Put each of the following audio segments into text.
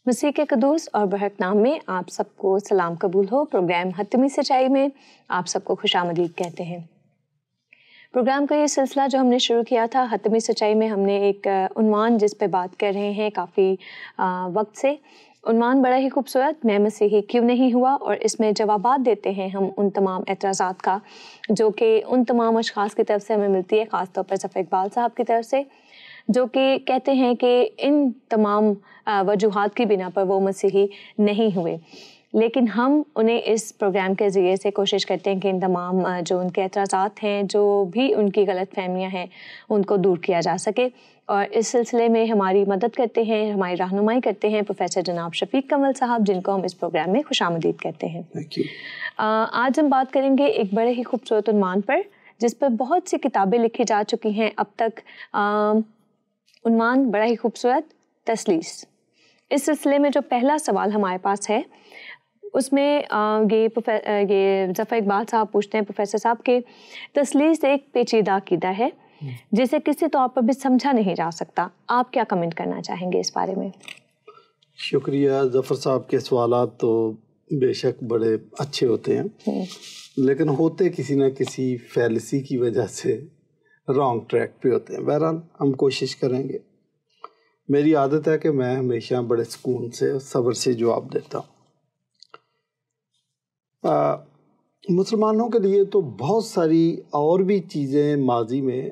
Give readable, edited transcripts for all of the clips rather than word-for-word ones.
مسیح کے قدوس اور برحق نام میں آپ سب کو سلام قبول ہو۔ پروگرام حتمی سچائی میں آپ سب کو خوش آمدید کہتے ہیں۔ پروگرام کا یہ سلسلہ جو ہم نے شروع کیا تھا حتمی سچائی میں، ہم نے ایک عنوان جس پہ بات کر رہے ہیں کافی وقت سے، عنوان بڑا ہی خوبصورت، میں مسیحی کیوں نہیں ہوا، اور اس میں جوابات دیتے ہیں ہم ان تمام اعتراضات کا جو کہ ان تمام اشخاص کی طرف سے ہمیں ملتی ہے، خاص طور پر ظفر اقبال صاحب کی طرف سے، جو کہ کہتے ہیں کہ ان تمام وجوہات کی بنا پر وہ مسیحی نہیں ہوئے، لیکن ہم انہیں اس پروگرام کے ذریعے سے کوشش کرتے ہیں کہ ان تمام جو ان کے اعتراضات ہیں، جو بھی ان کی غلط فہمیاں ہیں، ان کو دور کیا جا سکے۔ اور اس سلسلے میں ہماری مدد کرتے ہیں، ہماری رہنمائی کرتے ہیں پروفیسر جناب شفیق کنول صاحب، جن کو ہم اس پروگرام میں خوش آمدید کہتے ہیں۔ آج ہم بات کریں گے ایک بڑے ہی خوبصورت عنوان پر جس پر بہت سی کتابیں لکھی جا چکی ہیں اب تک۔ عنوان بڑا ہی خوبصورت، تثلیث۔ اس سلسلے میں جو پہلا سوال ہمارے پاس ہے اس میں یہ ظفر اقبال صاحب پوچھتے ہیں پروفیسر صاحب کہ تثلیث ایک پیچیدہ عقیدہ ہے جسے کسی طور پر بھی سمجھا نہیں جا سکتا، آپ کیا کمنٹ کرنا چاہیں گے اس بارے میں؟ شکریہ ظفر صاحب کے سوالات تو بے شک بڑے اچھے ہوتے ہیں، لیکن ہوتے کسی نہ کسی فیلسی کی وجہ سے رانگ ٹریک پہ ہوتے ہیں۔ بہرحال ہم کوشش کریں گے۔ میری عادت ہے کہ میں ہمیشہ بڑے سکون سے اور صبر سے جواب دیتا ہوں۔ مسلمانوں کے لیے تو بہت ساری اور بھی چیزیں ماضی میں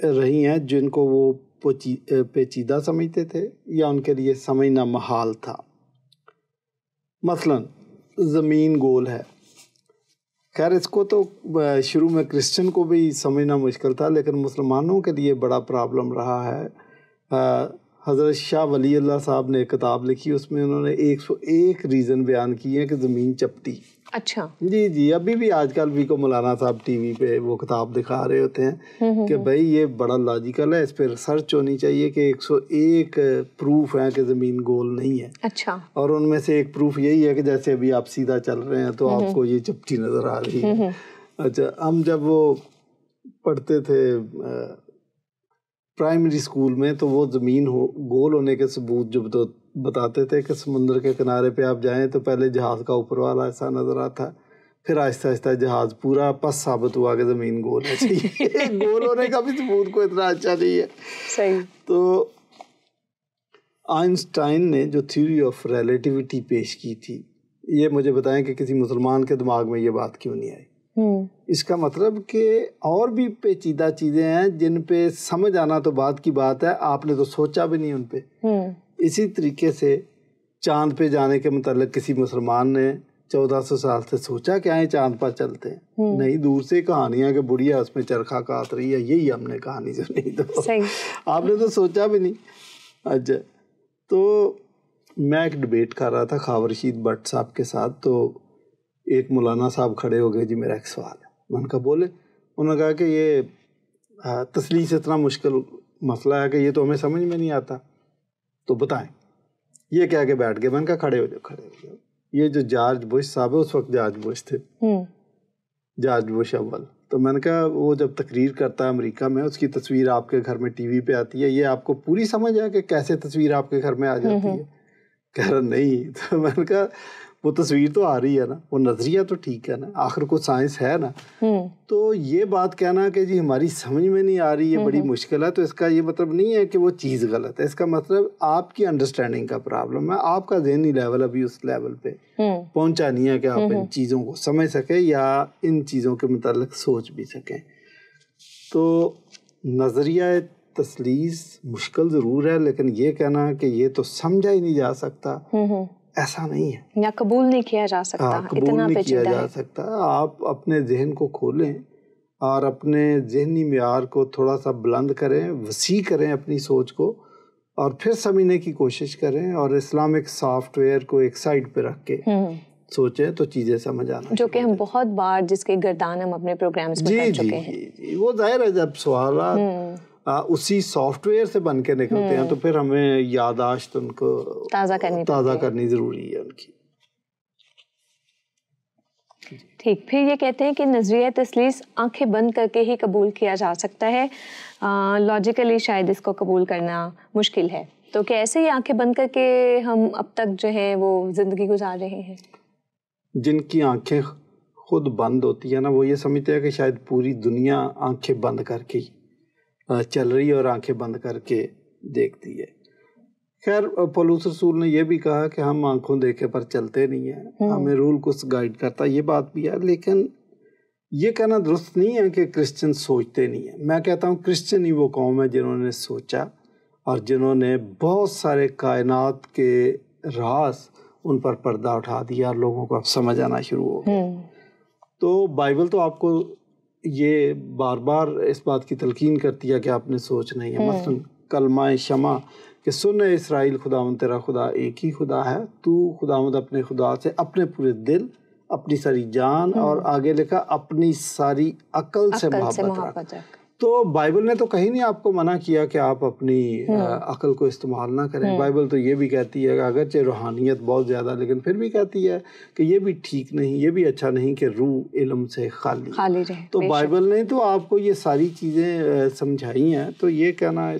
رہی ہیں جن کو وہ پیچیدہ سمجھتے تھے یا ان کے لیے سمجھنا محال تھا۔ مثلا زمین گول ہے، خیر اس کو تو شروع میں کرسچن کو بھی سمجھنا مشکل تھا، لیکن مسلمانوں کے لیے بڑا پرابلم رہا ہے۔ حضرت شاہ ولی اللہ صاحب نے ایک کتاب لکھی، اس میں انہوں نے 101 ریزن بیان کیے ہیں کہ زمین چپٹی۔ اچھا جی ابھی بھی آج کل بھی کو مولانا صاحب ٹی وی پہ وہ کتاب دکھا رہے ہوتے ہیں کہ بھائی یہ بڑا لاجیکل ہے، اس پہ ریسرچ ہونی چاہیے کہ 101 پروف ہیں کہ زمین گول نہیں ہے۔ اچھا، اور ان میں سے ایک پروف یہی ہے کہ جیسے ابھی آپ سیدھا چل رہے ہیں تو آپ کو یہ چپٹی نظر آ رہی ہے۔ اچھا، ہم جب وہ پڑھتے تھے پرائمری اسکول میں تو وہ زمین گول ہونے کے ثبوت جو بتاتے تھے کہ سمندر کے کنارے پہ آپ جائیں تو پہلے جہاز کا اوپر والا ایسا نظر آتا ہے، پھر آہستہ آہستہ جہاز پورا پس ثابت ہوا کہ زمین گول ہے۔ گول ہونے کا بھی ثبوت کو اتنا اچھا نہیں ہے۔ صحیح۔ تو آئنسٹائن نے جو تھیوری آف ریلیٹیوٹی پیش کی تھی، یہ مجھے بتائیں کہ کسی مسلمان کے دماغ میں یہ بات کیوں نہیں آئی؟ اس کا مطلب کہ اور بھی پیچیدہ چیزیں ہیں جن پہ سمجھ آنا تو بات کی بات ہے، آپ نے تو سوچا بھی نہیں ان پہ۔ اسی طریقے سے چاند پہ جانے کے متعلق کسی مسلمان نے 1400 سال سے سوچا کہ آئیں چاند پر چلتے ہیں؟ نہیں، دور سے کہانیاں کہ بڑھیا اس میں چرخہ کاٹ رہی ہے، یہی ہم نے کہانی سنی، تو آپ نے تو سوچا بھی نہیں۔ اچھا، تو میں ایک ڈبیٹ کر رہا تھا خاور رشید بٹ صاحب کے ساتھ، تو ایک مولانا صاحب کھڑے ہو گئے، جی میرا ایک سوال ہے۔ میں نے کہا بولے۔ انہوں نے کہا کہ یہ تثلیث اتنا مشکل مسئلہ ہے کہ یہ تو ہمیں سمجھ میں نہیں آتا، تو بتائیں۔ یہ کہہ کے بیٹھ گئے۔ میں نے کہا کھڑے ہو جاؤ۔ یہ جو جارج بش صاحب ہے، اس وقت جارج بش تھے، جارج بش اول۔ تو میں نے کہا وہ جب تقریر کرتا ہے امریکہ میں، اس کی تصویر آپ کے گھر میں ٹی وی پہ آتی ہے، یہ آپ کو پوری سمجھ ہے کہ کیسے تصویر آپ کے گھر میں آ جاتی ہے؟ کہہ رہا نہیں۔ تو میں نے کہا وہ تصویر تو آ رہی ہے نا، وہ نظریہ تو ٹھیک ہے نا، آخر کو سائنس ہے نا۔ تو یہ بات کہنا کہ جی ہماری سمجھ میں نہیں آ رہی، یہ بڑی مشکل ہے، تو اس کا یہ مطلب نہیں ہے کہ وہ چیز غلط ہے، اس کا مطلب آپ کی انڈرسٹینڈنگ کا پرابلم ہے، آپ کا ذہنی لیول ابھی اس لیول پہ پہنچا نہیں ہے کہ آپ ان چیزوں کو سمجھ سکیں یا ان چیزوں کے متعلق سوچ بھی سکیں۔ تو نظریہ تثلیث مشکل ضرور ہے، لیکن یہ کہنا کہ یہ تو سمجھا ہی نہیں جا سکتا، ایسا نہیں ہے، یا قبول نہیں کیا جا سکتا، قبول نہیں کیا جا سکتا۔ آپ اپنے ذہن کو کھولیں اور اپنے ذہنی معیار کو تھوڑا سا بلند کریں، وسیع کریں اپنی سوچ کو، اور پھر سمجھنے کی کوشش کریں، اور اسلامک سافٹ ویئر کو ایک سائڈ پہ رکھ کے سوچیں تو چیزیں سمجھ آنا، جو کہ ہم بہت بار جس کے گردان ہم اپنے پروگرامز میں کر چکے ہیں۔ جی، وہ ظاہر ہے جب سوالات اسی سافٹ ویئر سے بن کے نکلتے ہیں تو پھر ہمیں یادداشت ان کو تازہ کرنی ضروری ہے ان کی۔ ٹھیک، پھر یہ کہتے ہیں کہ نظریہ تثلیث آنکھیں بند کر کے ہی قبول کیا جا سکتا ہے، لاجیکلی شاید اس کو قبول کرنا مشکل ہے۔ تو کہ ایسے ہی آنکھیں بند کر کے ہم اب تک جو ہے وہ زندگی گزار رہے ہیں؟ جن کی آنکھیں خود بند ہوتی ہے نا، وہ یہ سمجھتے ہیں کہ شاید پوری دنیا آنکھیں بند کر کے چل رہی ہے اور آنکھیں بند کر کے دیکھتی ہے۔ خیر پولس رسول نے یہ بھی کہا کہ ہم آنکھوں دیکھے پر چلتے نہیں ہیں، ہمیں روح القدس گائیڈ کرتا، یہ بات بھی ہے، لیکن یہ کہنا درست نہیں ہے کہ کرسچن سوچتے نہیں ہیں۔ میں کہتا ہوں کرسچن ہی وہ قوم ہے جنہوں نے سوچا اور جنہوں نے بہت سارے کائنات کے راز ان پر پردہ اٹھا دیا اور لوگوں کو اب سمجھ آنا شروع ہو گیا۔ تو بائبل تو آپ کو یہ بار بار اس بات کی تلقین کرتی ہے کہ آپ نے سوچنا ہی ہے۔ مثلاً کلمہ شمع کہ سن اے اسرائیل، خداوند تیرا خدا ایک ہی خدا ہے، تو خداوند اپنے خدا سے اپنے پورے دل، اپنی ساری جان اور آگے لکھا اپنی ساری عقل سے محبت رکھ۔ تو بائبل نے تو کہیں نہیں آپ کو منع کیا کہ آپ اپنی عقل کو استعمال نہ کریں۔ بائبل تو یہ بھی کہتی ہے کہ اگرچہ روحانیت بہت زیادہ، لیکن پھر بھی کہتی ہے کہ یہ بھی ٹھیک نہیں، یہ بھی اچھا نہیں کہ روح علم سے خالی رہے۔ تو بائبل نے تو آپ کو یہ ساری چیزیں سمجھائی ہیں، تو یہ کہنا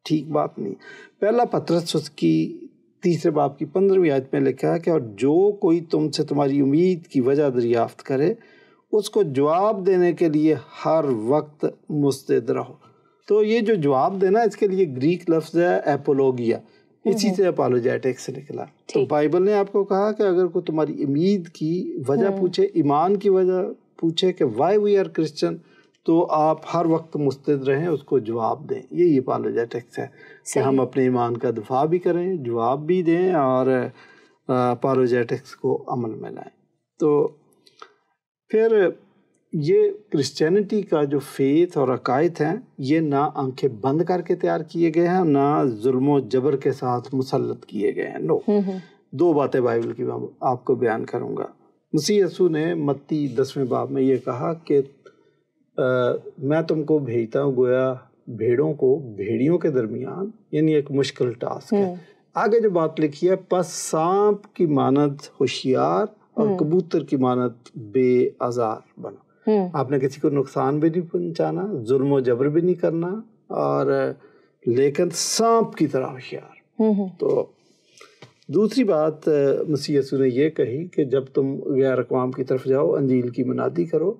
ٹھیک بات نہیں۔ پہلا پطرس اس کی 3 باب کی 15ویں آیت میں لکھا ہے کہ اور جو کوئی تم سے تمہاری امید کی وجہ دریافت کرے، اس کو جواب دینے کے لیے ہر وقت مستعد رہو۔ تو یہ جو جواب دینا، اس کے لیے گریک لفظ ہے ایپولوگیا، اسی سے اپالوجیٹکس نکلا۔ تو بائبل نے آپ کو کہا کہ اگر کوئی تمہاری امید کی وجہ پوچھے، ایمان کی وجہ پوچھے کہ وائی وی آر کرسچن، تو آپ ہر وقت مستعد رہیں، اس کو جواب دیں۔ یہی اپالوجیٹکس ہے کہ ہم اپنے ایمان کا دفاع بھی کریں، جواب بھی دیں اور اپالوجیٹکس کو عمل میں لائیں۔ تو پھر یہ کرسچینٹی کا جو فیتھ اور عقائد ہیں، یہ نہ آنکھیں بند کر کے تیار کیے گئے ہیں، نہ ظلم و جبر کے ساتھ مسلط کیے گئے ہیں۔ نو، 2 باتیں بائبل کی میں آپ کو بیان کروں گا۔ مسیح یسوع نے متی 10ویں باب میں یہ کہا کہ میں تم کو بھیجتا ہوں گویا بھیڑوں کو بھیڑیوں کے درمیان، یعنی ایک مشکل ٹاسک ہے۔ آگے جو بات لکھی ہے، پس سانپ کی مانند ہوشیار اور کبوتر کی مانند بے آزار بنو۔ آپ نے کسی کو نقصان بھی نہیں پہنچانا، ظلم و جبر بھی نہیں کرنا، اور لیکن سانپ کی طرح ہوشیار۔ تو دوسری بات مسیح یسوع نے یہ کہی کہ جب تم غیر اقوام کی طرف جاؤ، انجیل کی منادی کرو،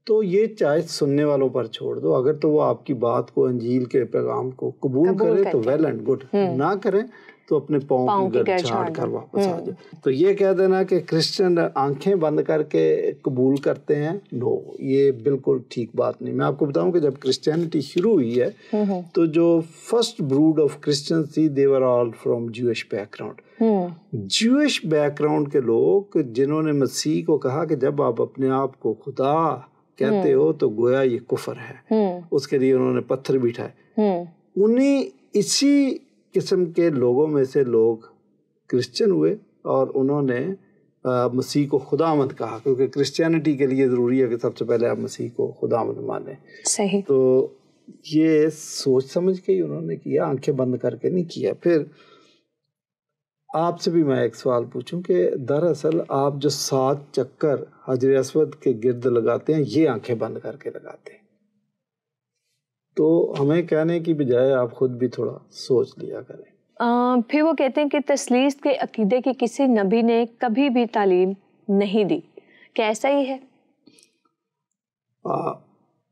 تو یہ چاہے سننے والوں پر چھوڑ دو۔ اگر تو وہ آپ کی بات کو، انجیل کے پیغام کو قبول کرے تو ویل اینڈ گڈ، نہ کریں تو اپنے پاؤں کی گرد جھاڑ کر واپس آ جائے۔ تو یہ کہہ دینا کہ کرسچن آنکھیں بند کر کے قبول کرتے ہیں، نو، یہ بالکل ٹھیک بات نہیں۔ میں آپ کو بتاؤں کہ جب کرسچینٹی شروع ہوئی ہے تو جو فرسٹ بروڈ آف کرسچن تھی، they were all from Jewish background۔ جوش بیک گراؤنڈ کے لوگ جنہوں نے مسیح کو کہا کہ جب آپ اپنے آپ کو خدا کہتے ہو تو گویا یہ کفر ہے، اس کے لیے انہوں نے پتھر بھی اٹھائے۔ انہیں اسی قسم کے لوگوں میں سے لوگ کرسچن ہوئے اور انہوں نے مسیح کو خداوند کہا، کیونکہ کرسچینٹی کے لیے ضروری ہے کہ سب سے پہلے آپ مسیح کو خداوند مانیں۔ صحیح۔ تو یہ سوچ سمجھ کے ہی انہوں نے کیا، آنکھیں بند کر کے نہیں کیا۔ پھر آپ سے بھی میں ایک سوال پوچھوں کہ دراصل آپ جو 7 چکر حجر اسود کے گرد لگاتے ہیں، یہ آنکھیں بند کر کے لگاتے ہیں، تو ہمیں کہنے کی بجائے آپ خود بھی تھوڑا سوچ لیا کریں۔ پھر وہ کہتے ہیں کہ تثلیث کے عقیدے کی کسی نبی نے کبھی بھی تعلیم نہیں دی، کیا ایسا ہی ہے؟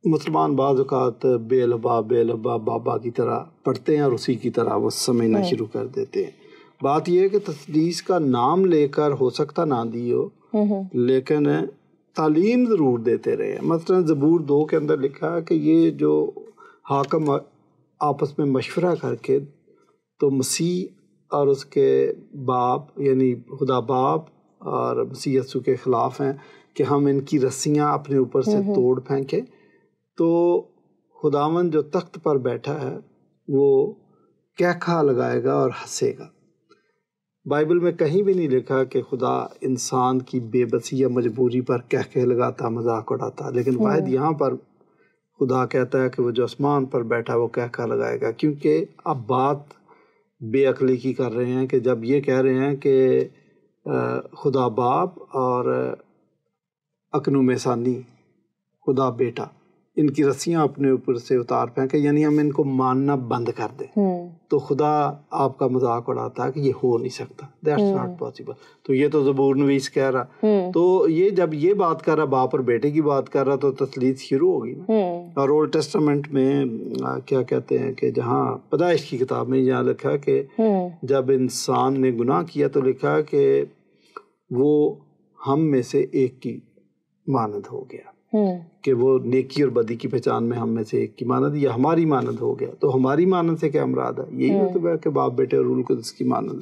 مسلمان بعض اوقات بے لبا بابا کی طرح پڑھتے ہیں اور اسی کی طرح وہ سمجھنا شروع کر دیتے ہیں۔ بات یہ ہے کہ تثلیث کا نام لے کر ہو سکتا نہ دی ہو، لیکن تعلیم ضرور دیتے رہے ہیں۔ مثلا زبور 2 کے اندر لکھا ہے کہ یہ جو حاکم آپس میں مشورہ کر کے تو مسیح اور اس کے باپ یعنی خدا باپ اور مسیح یسوع کے خلاف ہیں کہ ہم ان کی رسیاں اپنے اوپر سے توڑ پھینکیں، تو خداوند جو تخت پر بیٹھا ہے وہ کہکھا لگائے گا اور ہنسے گا۔ بائبل میں کہیں بھی نہیں لکھا کہ خدا انسان کی بے بسی یا مجبوری پر کہکے لگاتا، مذاق اڑاتا، لیکن واحد یہاں پر خدا کہتا ہے کہ وہ جو آسمان پر بیٹھا وہ کہکا لگائے گا، کیونکہ اب بات بے عقلی کی کر رہے ہیں کہ جب یہ کہہ رہے ہیں کہ خدا باپ اور اکنوم ثانی خدا بیٹا، ان کی رسیاں اپنے اوپر سے اتار پھینکے، یعنی ہم ان کو ماننا بند کر دیں، تو خدا آپ کا مذاق اڑاتا ہے کہ یہ ہو نہیں سکتا، دیٹس ناٹ پاسبل. تو یہ تو زبور نویس کہہ رہا. تو یہ جب یہ بات کر رہا، باپ اور بیٹے کی بات کر رہا، تو تثلیث شروع ہوگی نا. اور اولڈ ٹیسٹامنٹ میں کیا کہتے ہیں کہ جہاں پیدائش کی کتاب میں یہاں لکھا کہ جب انسان نے گناہ کیا تو لکھا کہ وہ ہم میں سے ایک کی مانند ہو گیا، کہ وہ نیکی اور بدی کی پہچان میں ہم میں سے ایک کی مانند یا ہماری مانند ہو گیا. تو ہماری مانند سے کیا مراد ہے؟ یہی مطلب ہے کہ باپ بیٹے اور روح القدس کی مانند.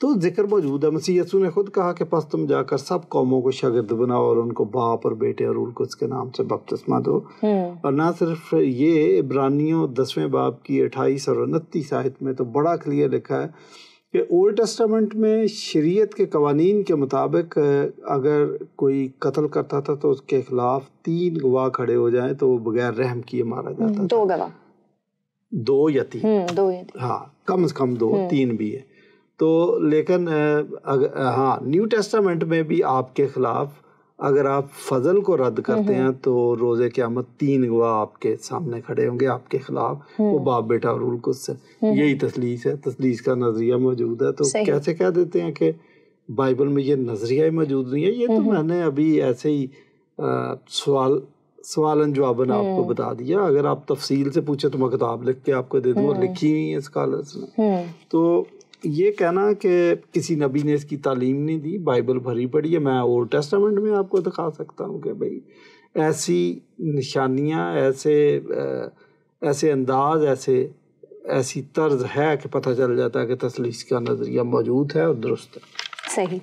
تو ذکر موجود ہے. مسیح یسوع نے خود کہا کہ پس تم جا کر سب قوموں کو شاگرد بناؤ اور ان کو باپ اور بیٹے اور روح القدس کے نام سے بپتسمہ دو. اور نہ صرف یہ، عبرانیوں 10ویں باب کی 28 اور 29 آیت میں تو بڑا کلیئر لکھا ہے کہ اولڈ ٹیسٹامنٹ میں شریعت کے قوانین کے مطابق اگر کوئی قتل کرتا تھا تو اس کے خلاف 3 گواہ کھڑے ہو جائیں تو وہ بغیر رحم کیے مارا جاتا تھا. 2 گواہ، 2 یا 3، ہاں کم از کم 2، 3 بھی ہے. تو لیکن ہاں نیو ٹیسٹامنٹ میں بھی آپ کے خلاف اگر آپ فضل کو رد کرتے ہیں تو روز قیامت 3 گواہ آپ کے سامنے کھڑے ہوں گے آپ کے خلاف، وہ باپ بیٹا اور روح القدس سے. یہی تثلیث ہے، تثلیث کا نظریہ موجود ہے. تو کیسے کہہ دیتے ہیں کہ بائبل میں یہ نظریہ موجود نہیں ہے؟ یہ تو میں نے ابھی ایسے ہی سوالن جواباً آپ کو بتا دیا. اگر آپ تفصیل سے پوچھیں تو میں کتاب لکھ کے آپ کو دے دوں، اور لکھی ہوئی ہے اسکالرس نے. تو یہ کہنا کہ کسی نبی نے اس کی تعلیم نہیں دی، بائبل بھری پڑی ہے. میں اولڈ ٹیسٹامنٹ میں آپ کو دکھا سکتا ہوں کہ بھئی ایسی نشانیاں، ایسے انداز، ایسی طرز ہے کہ پتہ چل جاتا ہے کہ تثلیث کا نظریہ موجود ہے اور درست ہے. صحیح.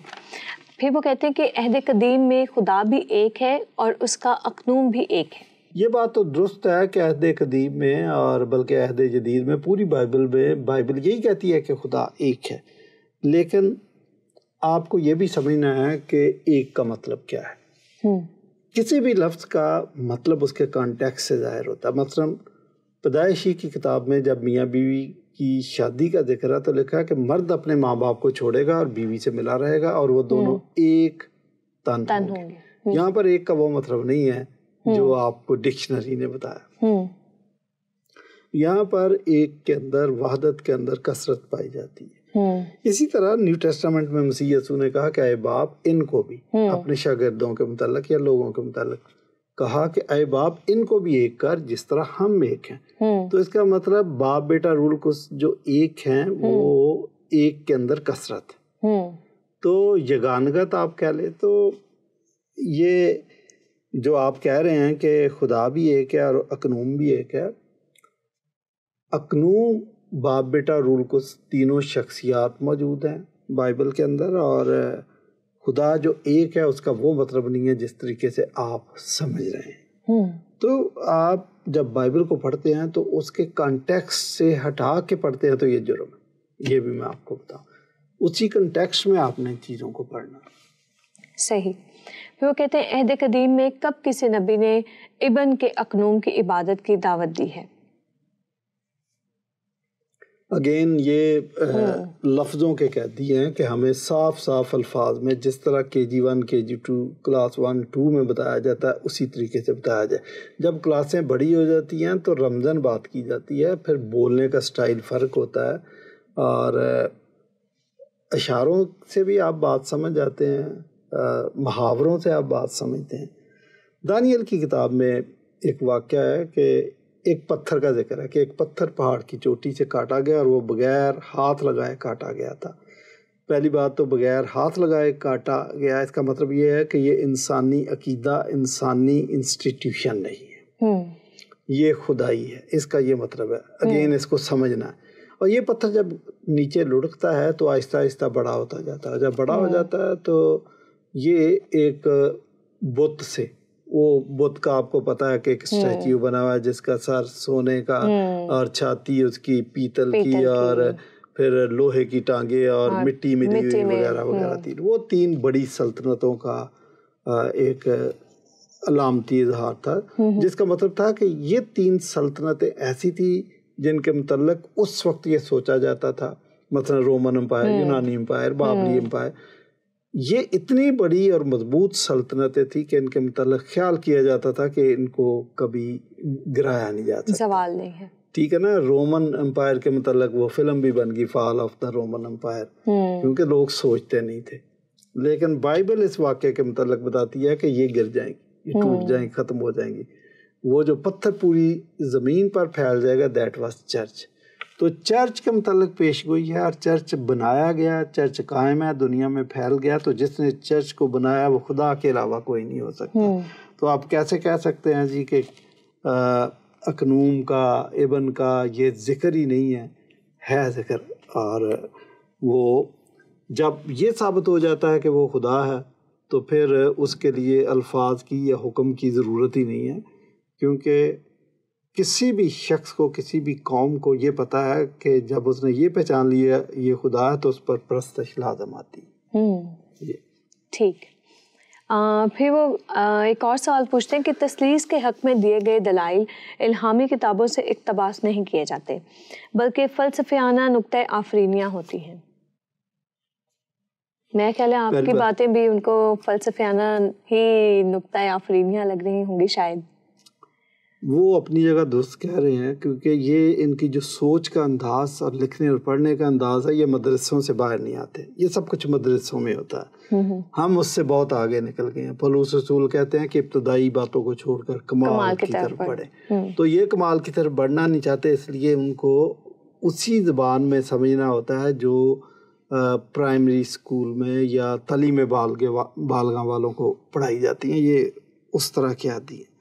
پھر وہ کہتے ہیں کہ عہد قدیم میں خدا بھی ایک ہے اور اس کا اقنوم بھی ایک ہے. یہ بات تو درست ہے کہ عہد قدیم میں اور بلکہ عہد جدید میں پوری بائبل یہی کہتی ہے کہ خدا ایک ہے. لیکن آپ کو یہ بھی سمجھنا ہے کہ ایک کا مطلب کیا ہے. کسی بھی لفظ کا مطلب اس کے کانٹیکس سے ظاہر ہوتا ہے. مثلا پیدائشی کی کتاب میں جب میاں بیوی کی شادی کا ذکر ہے تو لکھا ہے کہ مرد اپنے ماں باپ کو چھوڑے گا اور بیوی سے ملا رہے گا اور وہ دونوں ایک تن ہوں گے. یہاں پر ایک کا وہ مطلب نہیں ہے جو آپ کو ڈکشنری نے بتایا. یہاں پر ایک کے اندر، وحدت کے اندر کثرت پائی جاتی ہے. اسی طرح نیو ٹیسٹامنٹ میں مسیح یسوع نے کہا کہ اے باپ ان کو بھی، اپنے شاگردوں کے متعلق یا لوگوں کے متعلق کہا کہ اے باپ ان کو بھی ایک کر جس طرح ہم ایک ہیں. تو اس کا مطلب باپ بیٹا روح القدس جو ایک ہیں وہ ایک کے اندر کثرت. تو یگانگت آپ کہہ لیں تو یہ جو آپ کہہ رہے ہیں کہ خدا بھی ایک ہے اور اقنوم بھی ایک ہے. اقنوم، باپ بیٹا روح القدس تینوں شخصیات موجود ہیں بائبل کے اندر، اور خدا جو ایک ہے اس کا وہ مطلب نہیں ہے جس طریقے سے آپ سمجھ رہے ہیں. تو آپ جب بائبل کو پڑھتے ہیں تو اس کے کانٹیکس سے ہٹا کے پڑھتے ہیں تو یہ جرم ہے. یہ بھی میں آپ کو بتاؤں، اسی کنٹیکس میں آپ نے چیزوں کو پڑھنا. صحیح. پھر وہ کہتے ہیں عہد قدیم میں کب کسی نبی نے ابن کے اقنوم کی عبادت کی دعوت دی ہے؟ اگین یہ لفظوں کے قیدی ہیں کہ ہمیں صاف صاف الفاظ میں جس طرح KG1 KG2 کلاس 1 2 میں بتایا جاتا ہے اسی طریقے سے بتایا جائے. جب کلاسیں بڑی ہو جاتی ہیں تو رمزن بات کی جاتی ہے، پھر بولنے کا سٹائل فرق ہوتا ہے اور اشاروں سے بھی آپ بات سمجھ جاتے ہیں، محاوروں سے آپ بات سمجھتے ہیں. دانیل کی کتاب میں ایک واقعہ ہے کہ ایک پتھر کا ذکر ہے کہ ایک پتھر پہاڑ کی چوٹی سے کاٹا گیا اور وہ بغیر ہاتھ لگائے کاٹا گیا تھا. پہلی بات تو بغیر ہاتھ لگائے کاٹا گیا، اس کا مطلب یہ ہے کہ یہ انسانی عقیدہ، انسانی انسٹیٹیوشن نہیں ہے، یہ خدائی ہے. اس کا یہ مطلب ہے. اگین اس کو سمجھنا ہے. اور یہ پتھر جب نیچے لڑکتا ہے تو آہستہ آہستہ بڑا ہوتا جاتا ہے. جب بڑا ہو جاتا ہے تو یہ ایک بت سے، وہ بت کا آپ کو پتہ ہے کہ ایک اسٹیچیو بنا ہوا ہے جس کا سر سونے کا اور چھاتی اس کی پیتل کی اور پھر لوہے کی ٹانگیں اور مٹی ملی ہوئی وغیرہ وغیرہ تھی. وہ 3 بڑی سلطنتوں کا ایک علامتی اظہار تھا، جس کا مطلب تھا کہ یہ 3 سلطنتیں ایسی تھی جن کے متعلق اس وقت یہ سوچا جاتا تھا، مثلا رومن امپائر، یونانی امپائر، بابلی امپائر، یہ اتنی بڑی اور مضبوط سلطنتیں تھیں کہ ان کے متعلق خیال کیا جاتا تھا کہ ان کو کبھی گرایا نہیں جا سکتا. زوال نہیں ہے. ٹھیک ہے نا. رومن امپائر کے متعلق وہ فلم بھی بن گئی فال آف دا رومن امپائر, کیونکہ لوگ سوچتے نہیں تھے. لیکن بائبل اس واقعے کے متعلق بتاتی ہے کہ یہ گر جائیں گی, یہ ٹوٹ جائیں گی, ختم ہو جائیں گی. وہ جو پتھر پوری زمین پر پھیل جائے گا, دیٹ واز چرچ. تو چرچ کے متعلق پیش گوئی ہے, اور چرچ بنایا گیا, چرچ قائم ہے, دنیا میں پھیل گیا. تو جس نے چرچ کو بنایا وہ خدا کے علاوہ کوئی نہیں ہو سکتا. تو آپ کیسے کہہ سکتے ہیں جی کہ اکنوم کا, ابن کا یہ ذکر ہی نہیں ہے؟ ہے ذکر. اور وہ جب یہ ثابت ہو جاتا ہے کہ وہ خدا ہے تو پھر اس کے لیے الفاظ کی یا حکم کی ضرورت ہی نہیں ہے, کیونکہ کسی بھی شخص کو, کسی بھی قوم کو یہ پتہ ہے کہ جب اس نے یہ پہچان لیا یہ خدا ہے تو اس پر پرستش لازم آتی. ٹھیک. پھر وہ ایک اور سوال پوچھتے ہیں کہ تثلیث کے حق میں دیے گئے دلائل الہامی کتابوں سے اقتباس نہیں کیے جاتے بلکہ فلسفیانہ نقطۂ آفرینیہ ہوتی ہیں. میرا خیال ہے آپ کی باتیں بھی ان کو فلسفیانہ ہی نقطۂ آفرینیہ لگ رہی ہوں گی شاید. وہ اپنی جگہ درست کہہ رہے ہیں, کیونکہ یہ ان کی جو سوچ کا انداز اور لکھنے اور پڑھنے کا انداز ہے یہ مدرسوں سے باہر نہیں آتے. یہ سب کچھ مدرسوں میں ہوتا ہے. ہم اس سے بہت آگے نکل گئے ہیں. پولس رسول کہتے ہیں کہ ابتدائی باتوں کو چھوڑ کر کمال کی طرف بڑھیں. تو یہ کمال کی طرف بڑھنا نہیں چاہتے, اس لیے ان کو اسی زبان میں سمجھنا ہوتا ہے جو پرائمری اسکول میں یا تعلیم بالغاں والوں کو پڑھائی جاتی ہیں. یہ اس طرح کی عادی ہے.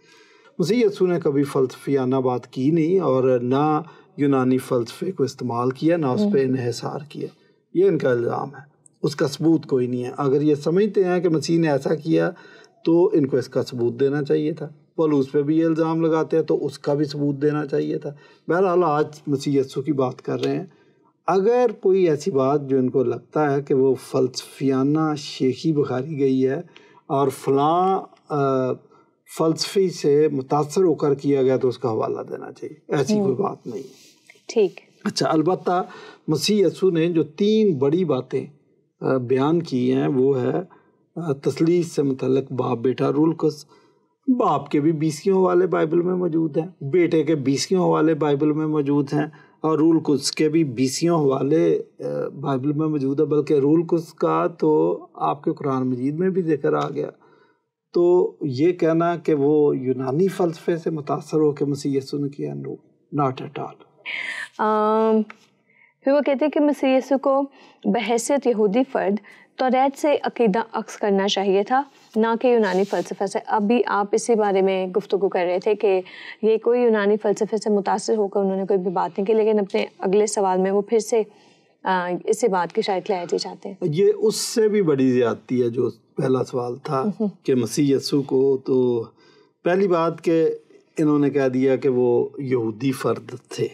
مسیح یسوع نے کبھی فلسفیانہ بات کی نہیں, اور نہ یونانی فلسفے کو استعمال کیا, نہ اس پہ انحصار کیا. یہ ان کا الزام ہے, اس کا ثبوت کوئی نہیں ہے. اگر یہ سمجھتے ہیں کہ مسیح نے ایسا کیا تو ان کو اس کا ثبوت دینا چاہیے تھا. پولس پہ بھی یہ الزام لگاتے ہیں تو اس کا بھی ثبوت دینا چاہیے تھا. بہرحال آج مسیح یسوع کی بات کر رہے ہیں. اگر کوئی ایسی بات جو ان کو لگتا ہے کہ وہ فلسفیانہ شیخی بخاری گئی ہے اور فلاں فلسفی سے متاثر ہو کر کیا گیا تو اس کا حوالہ دینا چاہیے. ایسی کوئی بات نہیں. ٹھیک. اچھا, البتہ مسیح یسوع نے جو 3 بڑی باتیں بیان کی ہیں وہ ہے تثلیث سے متعلق باپ بیٹا رول القدس. باپ کے بھی 20 حوالے بائبل میں موجود ہیں, بیٹے کے 20 حوالے بائبل میں موجود ہیں, اور رول القدس کے بھی 20 حوالے بائبل میں موجود ہے. بلکہ رول القدس کا تو آپ کے قرآن مجید میں بھی ذکر آ گیا. تو یہ کہنا کہ وہ یونانی فلسفے سے متاثر ہو کے مسیح یسوع نے کیا, نو, ناٹ ایٹ آل. پھر وہ کہتے ہیں کہ مسیح یسوع کو بحیثیت یہودی فرد توریت سے عقیدہ عکس کرنا چاہیے تھا, نہ کہ یونانی فلسفے سے. اب بھی آپ اسی بارے میں گفتگو کر رہے تھے کہ یہ کوئی یونانی فلسفے سے متاثر ہو کر انہوں نے کوئی بھی بات نہیں کی, لیکن اپنے اگلے سوال میں وہ پھر سے اسی بات کی شاید کلیئرٹی چاہتے ہیں. یہ اس سے بھی بڑی زیادتی ہے جو پہلا سوال تھا کہ مسیح یسوع کو. تو پہلی بات کہ انہوں نے کہہ دیا کہ وہ یہودی فرد تھے.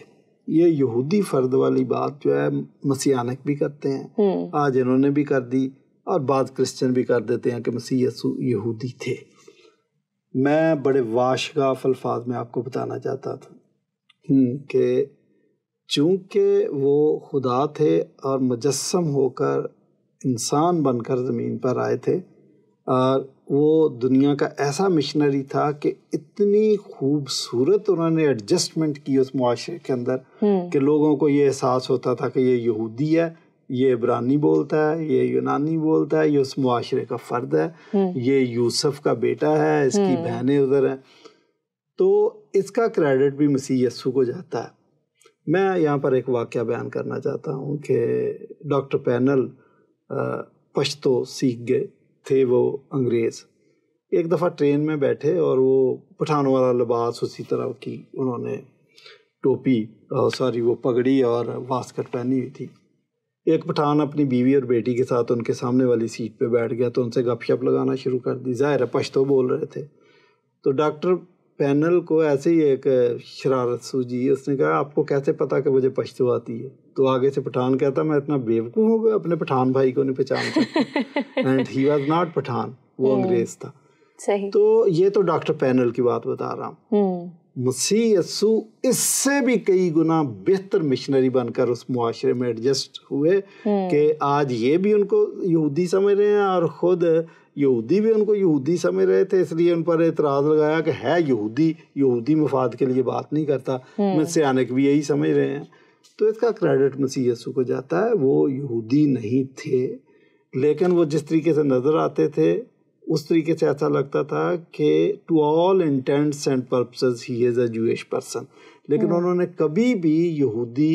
یہ یہودی فرد والی بات جو ہے مسیحانک بھی کرتے ہیں, آج انہوں نے بھی کر دی, اور بعض کرسچن بھی کر دیتے ہیں کہ مسیح یسوع یہودی تھے. میں بڑے واشگاف الفاظ میں آپ کو بتانا چاہتا تھا کہ چونکہ وہ خدا تھے اور مجسم ہو کر انسان بن کر زمین پر آئے تھے, اور وہ دنیا کا ایسا مشنری تھا کہ اتنی خوبصورت انہوں نے ایڈجسٹمنٹ کی اس معاشرے کے اندر کہ لوگوں کو یہ احساس ہوتا تھا کہ یہ یہودی ہے, یہ عبرانی بولتا ہے, یہ یونانی بولتا ہے, یہ اس معاشرے کا فرد ہے, یہ یوسف کا بیٹا ہے, اس کی بہنیں ادھر ہیں. تو اس کا کریڈٹ بھی مسیح یسوع کو جاتا ہے. میں یہاں پر ایک واقعہ بیان کرنا چاہتا ہوں کہ ڈاکٹر پینل پشتو سیکھ گئے تھے. وہ انگریز ایک دفعہ ٹرین میں بیٹھے اور وہ پٹھان والا لباس اسی طرح کی انہوں نے ٹوپی وہ پگڑی اور واسکٹ پہنی ہوئی تھی. ایک پٹھان اپنی بیوی اور بیٹی کے ساتھ ان کے سامنے والی سیٹ پہ بیٹھ گیا تو ان سے گپ شپ لگانا شروع کر دی. ظاہر ہے پشتو بول رہے تھے. تو ڈاکٹر پینل کو ایسے ہی ایک شرارت سوجی. اس نے کہا آپ کو کیسے پتا کہ مجھے پشتو آتی ہے؟ تو آگے سے پٹھان کہتا میں اتنا بیوقوف ہو گیا اپنے پٹھان بھائی کو نہیں پہچان سکتا. And he was not Pathan, وہ انگریز تھا. صحیح. تو یہ تو ڈاکٹر پینل کی بات بتا رہا ہوں. مسیح یسوع اس سے بھی کئی گنا بہتر مشنری بن کر اس معاشرے میں ایڈجسٹ ہوئے کہ آج یہ بھی ان کو یہودی سمجھ رہے ہیں اور خود یہودی بھی ان کو یہودی سمجھ رہے تھے، اس لیے ان پر اعتراض لگایا کہ ہے یہودی مفاد کے لیے بات نہیں کرتا، مسیحانک بھی یہی سمجھ رہے ہیں۔ تو اس کا کریڈٹ مسیح یسوع کو جاتا ہے، وہ یہودی نہیں تھے، لیکن وہ جس طریقے سے نظر آتے تھے اس طریقے سے ایسا لگتا تھا کہ to all intents and purposes he is a Jewish person, لیکن انہوں نے کبھی بھی یہودی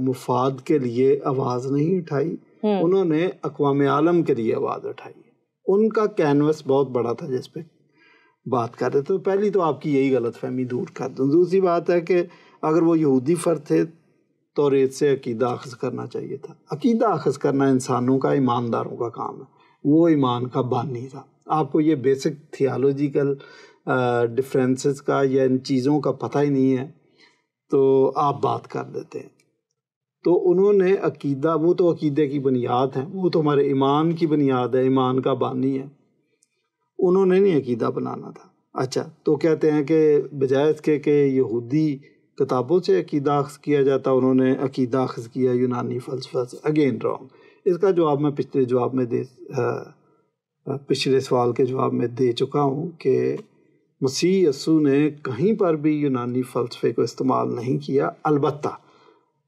مفاد کے لیے آواز نہیں اٹھائی، انہوں نے اقوام عالم کے لیے آواز اٹھائی۔ ان کا کینوس بہت بڑا تھا جس پہ بات کر رہے تھے۔ تو پہلی تو آپ کی یہی غلط فہمی دور کر دوں۔ دوسری بات ہے کہ اگر وہ یہودی فرد تھے تو ریت سے عقیدہ اخذ کرنا چاہیے تھا۔ عقیدہ اخذ کرنا انسانوں کا، ایمانداروں کا کام ہے، وہ ایمان کا بانی تھا۔ آپ کو یہ بیسک تھیالوجیکل ڈفرینسز کا یا ان چیزوں کا پتہ ہی نہیں ہے تو آپ بات کر دیتے ہیں۔ تو انہوں نے عقیدہ، وہ تو عقیدے کی بنیاد ہیں، وہ تو ہمارے ایمان کی بنیاد ہے، ایمان کا بانی ہے، انہوں نے نہیں عقیدہ بنانا تھا۔ اچھا، تو کہتے ہیں کہ بجائے اس کے کہ یہودی کتابوں سے عقیدہ اخذ کیا جاتا، انہوں نے عقیدہ اخذ کیا یونانی فلسفہ سے۔ Again wrong. اس کا جواب میں پچھلے سوال کے جواب میں دے چکا ہوں کہ مسیح یسوع نے کہیں پر بھی یونانی فلسفے کو استعمال نہیں کیا، البتہ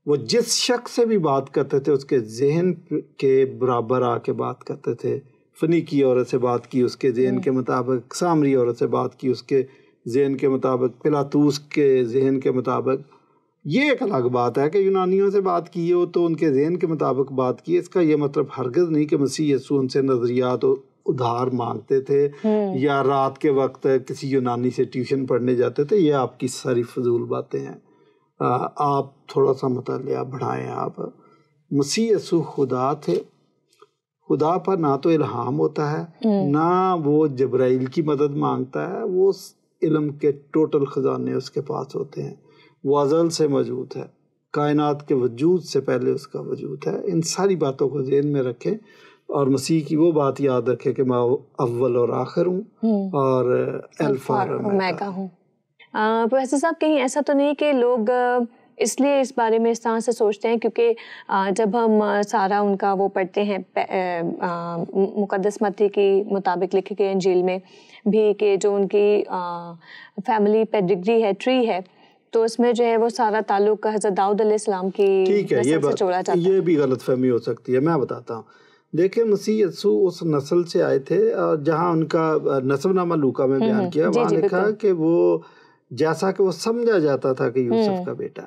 وہ جس شخص سے بھی بات کرتے تھے اس کے ذہن کے برابر آ کے بات کرتے تھے۔ فنیکی عورت سے بات کی اس کے ذہن کے مطابق، سامری عورت سے بات کی اس کے ذہن کے مطابق، پلاطوس کے ذہن کے مطابق۔ یہ ایک الگ بات ہے کہ یونانیوں سے بات کی ہو تو ان کے ذہن کے مطابق بات کی، اس کا یہ مطلب ہرگز نہیں کہ مسیح یسوع ان سے نظریات ادھار مانگتے تھے یا رات کے وقت کسی یونانی سے ٹیوشن پڑھنے جاتے تھے۔ یہ آپ کی ساری فضول باتیں ہیں، آپ تھوڑا سا مطالعہ بڑھائیں۔ آپ مسیح یسوع خدا تھے، خدا پر نہ تو الہام ہوتا ہے نہ وہ جبرائیل کی مدد مانگتا ہے، وہ علم کے ٹوٹل خزانے اس کے پاس ہوتے ہیں، وہ ازل سے موجود ہے، کائنات کے وجود سے پہلے اس کا وجود ہے۔ ان ساری باتوں کو ذہن میں رکھیں اور مسیح کی وہ بات یاد رکھیں کہ میں اول اور آخر ہوں اور الفا اور اومیگا ہوں۔ پروفیسر صاحب، کہیں ایسا تو نہیں کہ لوگ اس لیے اس بارے میں اس طرح سے سوچتے ہیں کیونکہ جب ہم سارا ان کا وہ پڑھتے ہیں مقدس متی کی مطابق لکھے گئے انجیل میں بھی کہ جو ان کی فیملی پیڈگری ہے، ٹری ہے، تو اس میں جو ہے وہ سارا تعلق حضرت داؤد علیہ السلام کی نسل سے جوڑا جاتا ہے۔ یہ بھی غلط فہمی ہو سکتی ہے، میں بتاتا ہوں۔ دیکھیں، مسیح یسوع اس نسل سے آئے تھے اور جہاں ان کا نسب نامہ لوکا میں بیان کیا، وہاں لکھا کہ وہ جیسا کہ وہ سمجھا جاتا تھا کہ یوسف کا بیٹا،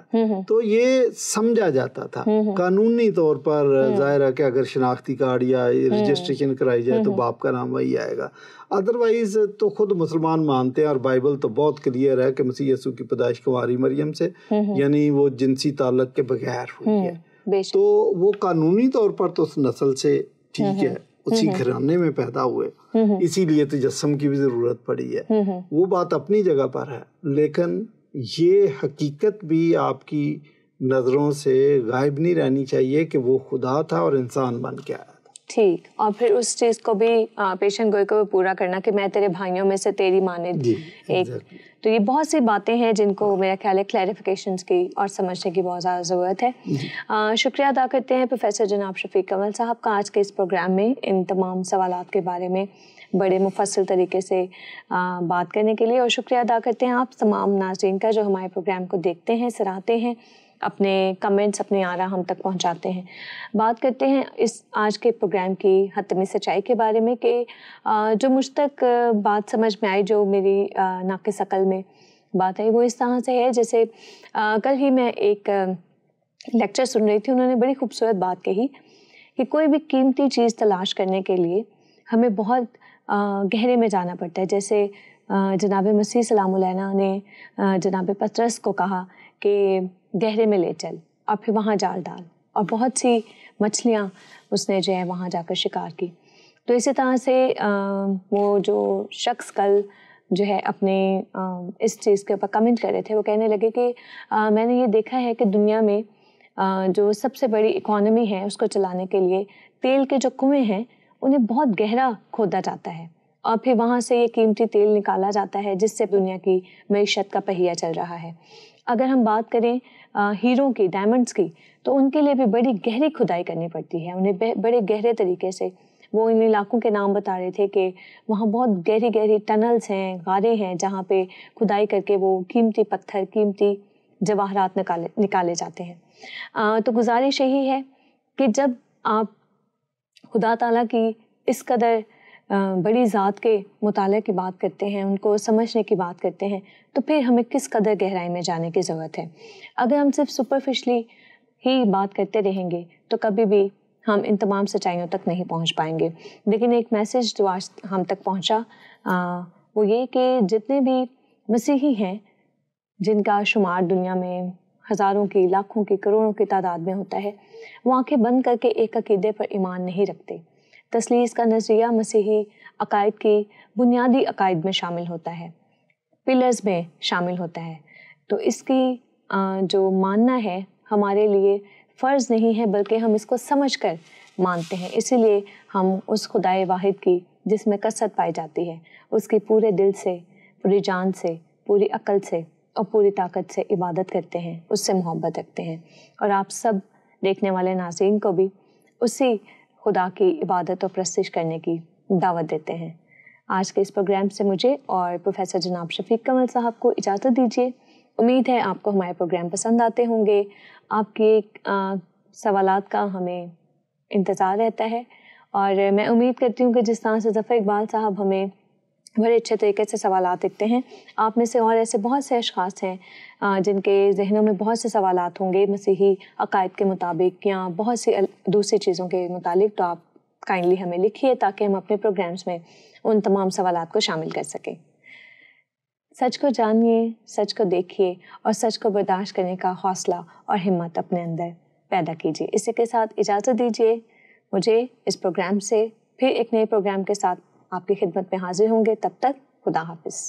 تو یہ سمجھا جاتا تھا قانونی طور پر۔ ظاہر ہے کہ اگر شناختی کارڈ یا رجسٹریشن کرائی جائے تو باپ کا نام وہی آئے گا، ادروائز تو خود مسلمان مانتے ہیں اور بائبل تو بہت کلیئر ہے کہ مسیح یسوع کی پیدائش کنواری مریم سے، یعنی وہ جنسی تعلق کے بغیر ہوئی ہے، تو وہ قانونی طور پر تو اس نسل سے ٹھیک ہے، اسی گھرانے میں پیدا ہوئے، اسی لیے تجسم کی بھی ضرورت پڑی ہے، وہ بات اپنی جگہ پر ہے، لیکن یہ حقیقت بھی آپ کی نظروں سے غائب نہیں رہنی چاہیے کہ وہ خدا تھا اور انسان بن کے آیا۔ ٹھیک، اور پھر اس چیز کو بھی پیشن گوئی کو بھی پورا کرنا کہ میں تیرے بھائیوں میں سے تیری مانند ایک۔ تو یہ بہت سی باتیں ہیں جن کو میرا خیال ہے کلیریفیکیشنز کی اور سمجھنے کی بہت زیادہ ضرورت ہے۔ شکریہ ادا کرتے ہیں پروفیسر جناب شفیق کمل صاحب کا آج کے اس پروگرام میں ان تمام سوالات کے بارے میں بڑے مفصل طریقے سے بات کرنے کے لیے، اور شکریہ ادا کرتے ہیں آپ تمام ناظرین کا جو ہمارے پروگرام کو دیکھتے ہیں، سراہتے ہیں، اپنے کمنٹس، اپنی آراء ہم تک پہنچاتے ہیں۔ بات کرتے ہیں اس آج کے پروگرام کی حتمی سچائی کے بارے میں کہ جو مجھ تک بات سمجھ میں آئی، جو میری ناقص عقل میں بات آئی، وہ اس طرح سے ہے جیسے کل ہی میں ایک لیکچر سن رہی تھی، انہوں نے بڑی خوبصورت بات کہی کہ کوئی بھی قیمتی چیز تلاش کرنے کے لیے ہمیں بہت گہرے میں جانا پڑتا ہے۔ جیسے جناب مسیح سلام علیہ نے جناب پطرس کو کہا کہ گہرے میں لے چل اور پھر وہاں جال ڈال، اور بہت سی مچھلیاں اس نے جو ہے وہاں جا کر شکار کی۔ تو اسی طرح سے وہ جو شخص کل جو ہے اپنے اس چیز کے اوپر کمنٹ کر رہے تھے، وہ کہنے لگے کہ میں نے یہ دیکھا ہے کہ دنیا میں جو سب سے بڑی اکانومی ہے اس کو چلانے کے لیے تیل کے جو کنویں ہیں انہیں بہت گہرا کھودا جاتا ہے، اور پھر وہاں سے یہ قیمتی تیل نکالا جاتا ہے جس سے دنیا کی معیشت کا پہیہ چل رہا ہے. اگر ہم بات کریں ہیروں کی، ڈائمنڈس کی، تو ان کے لیے بھی بڑی گہری کھدائی کرنی پڑتی ہے. انہیں بڑے گہرے طریقے سے، وہ ان علاقوں کے نام بتا رہے تھے کہ وہاں بہت گہری گہری ٹنلز ہیں، غاریں ہیں جہاں پہ کھدائی کر کے وہ قیمتی پتھر، قیمتی جواہرات نکالے جاتے ہیں. تو گزارش یہی ہے کہ جب آپ خدا تعالیٰ کی اس قدر بڑی ذات کے مطالعے کی بات کرتے ہیں، ان کو سمجھنے کی بات کرتے ہیں، تو پھر ہمیں کس قدر گہرائی میں جانے کی ضرورت ہے. اگر ہم صرف سپرفیشلی ہی بات کرتے رہیں گے تو کبھی بھی ہم ان تمام سچائیوں تک نہیں پہنچ پائیں گے. لیکن ایک میسیج جو آج ہم تک پہنچا وہ یہ کہ جتنے بھی مسیحی ہیں جن کا شمار دنیا میں ہزاروں کی، لاکھوں کی، کروڑوں کی تعداد میں ہوتا ہے، وہ آنکھیں بند کر کے ایک عقیدے پر ایمان نہیں رکھتے. تثلیث کا نظریہ مسیحی عقائد کی بنیادی عقائد میں شامل ہوتا ہے، پلرز میں شامل ہوتا ہے. تو اس کی جو ماننا ہے ہمارے لیے فرض نہیں ہے، بلکہ ہم اس کو سمجھ کر مانتے ہیں. اسی لیے ہم اس خدائے واحد کی جس میں کثرت پائی جاتی ہے، اس کی پورے دل سے، پوری جان سے، پوری عقل سے اور پوری طاقت سے عبادت کرتے ہیں، اس سے محبت رکھتے ہیں. اور آپ سب دیکھنے والے ناظرین کو بھی اسی خدا کی عبادت اور پرستش کرنے کی دعوت دیتے ہیں. آج کے اس پروگرام سے مجھے اور پروفیسر جناب شفیق کمل صاحب کو اجازت دیجیے. امید ہے آپ کو ہمارے پروگرام پسند آتے ہوں گے. آپ کے سوالات کا ہمیں انتظار رہتا ہے، اور میں امید کرتی ہوں کہ جس طرح سے ظفر اقبال صاحب ہمیں بڑے اچھے طریقے سے سوالات لکھتے ہیں، آپ میں سے اور ایسے بہت سے اشخاص ہیں جن کے ذہنوں میں بہت سے سوالات ہوں گے مسیحی عقائد کے مطابق یا بہت سی دوسری چیزوں کے متعلق. تو آپ کائنڈلی ہمیں لکھیے تاکہ ہم اپنے پروگرامز میں ان تمام سوالات کو شامل کر سکیں. سچ کو جانیے، سچ کو دیکھیے اور سچ کو برداشت کرنے کا حوصلہ اور ہمت اپنے اندر پیدا کیجیے. اسی کے ساتھ اجازت دیجیے مجھے اس پروگرام سے. پھر ایک نئے پروگرام کے ساتھ آپ کی خدمت میں حاضر ہوں گے. تب تک خدا حافظ.